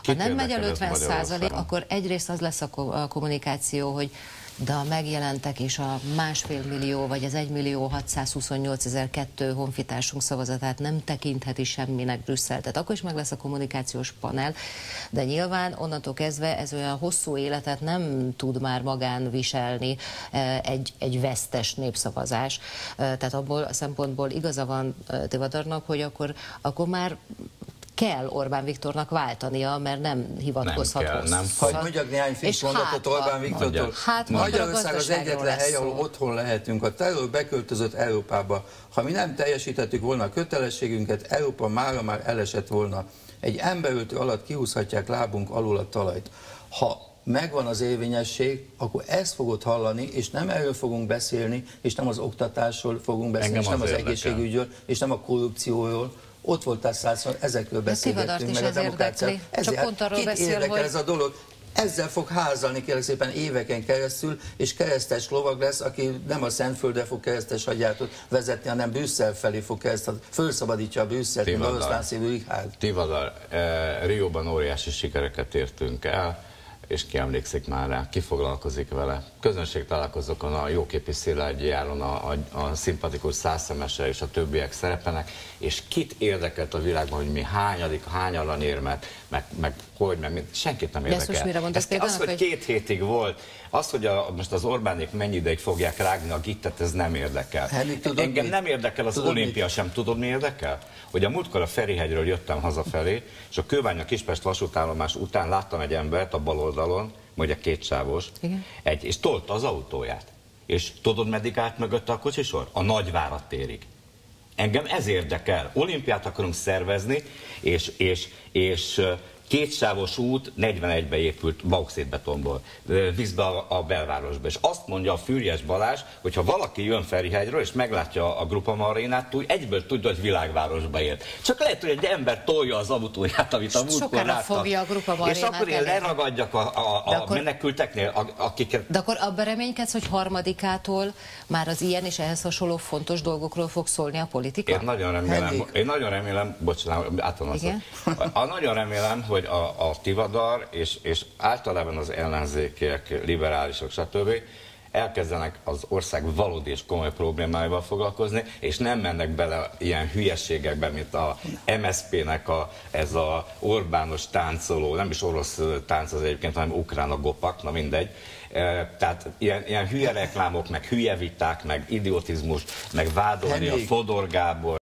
Ha nem megy el 50%, akkor egyrészt az lesz a kommunikáció, hogy de a megjelentek és a 1,5 millió vagy az 1.628.002 honfitársunk szavazatát nem tekintheti semminek Brüsszel. Tehát akkor is meg lesz a kommunikációs panel, de nyilván onnantól kezdve ez olyan hosszú életet nem tud már magán viselni egy vesztes népszavazás. Tehát abból a szempontból igaza van Tivadarnak, hogy akkor már kell Orbán Viktornak váltania, mert nem hivatkozhat hozzá. Hadd mondjak néhány friss mondatot Orbán Viktortól. Magyarország az egyetlen hely, ahol otthon lehetünk. A terror beköltözött Európába. Ha mi nem teljesítettük volna a kötelességünket, Európa mára már elesett volna. Egy emberöltő alatt kihúzhatják lábunk alul a talajt. Ha megvan az érvényesség, akkor ezt fogod hallani, és nem erről fogunk beszélni, és nem az oktatásról fogunk beszélni, és nem az egészségügyről, és nem a korrupcióról. Ott voltál 100-szor, ezekről beszélgettünk, meg a demokráciáról. Ezért kit érdekel ez a dolog? Ezzel fog házalni kérlek szépen éveken keresztül, és keresztes lovag lesz, aki nem a Szentföldre fog keresztes hagyjátot vezetni, hanem Brüsszel felé fog kereszteni, fölszabadítja a Brüsszelt, mint oroszlán szívű Richárd. Tivadar, Rióban óriási sikereket értünk el, és ki emlékszik már rá, ki foglalkozik vele. Közönség találkozókon a Jóképi Szilágyi járon a szimpatikus Szászemese és a többiek szerepelnek, és kit érdekelt a világban, hogy mi hányadik, hány aranyérmet, meg hogy, meg senkit nem érdekel. Az, hogy 2 hétig volt, az, hogy most az Orbánék mennyi ideig fogják rágni a gittet, ez nem érdekel. Engem nem érdekel az olimpia sem, tudod mi érdekel? Hogy a múltkor a Ferihegyről jöttem hazafelé, és a Kőbánya-Kispest vasútállomás után láttam egy embert a bal oldalon, mondja 2 sávos, és tolta az autóját. És tudod, meddig állt mögötte a kocsisor? A Nagyvárad térig. Engem ez érdekel. Olimpiát akarunk szervezni, és 2 sávos út 41-be épült bauxitbetonból, vízbe a belvárosba. És azt mondja a Füriyes Balázs, hogy ha valaki jön Ferihegyről és meglátja a Grupama arénát, egyből tudja, hogy világvárosba ért. Csak lehet, hogy egy ember tolja az autóját, amit a múltkor láttak. És akkor én leragadjak a menekülteknél, akiket... De akkor abban reménykedsz, hogy 3-ától már az ilyen és ehhez hasonló fontos dolgokról fog szólni a politika? Én nagyon remélem, bocsánat, nagyon remélem, hogy a Tivadar és általában az ellenzékiek, liberálisok, stb. Elkezdenek az ország valódi és komoly problémáival foglalkozni, és nem mennek bele ilyen hülyeségekbe, mint a MSZP-nek ez a Orbános táncoló, nem is orosz tánc az egyébként, hanem ukrán a gopak, na mindegy. Tehát ilyen hülye reklámok, meg hülye viták, meg idiotizmus, meg vádolni a Fodor Gábor.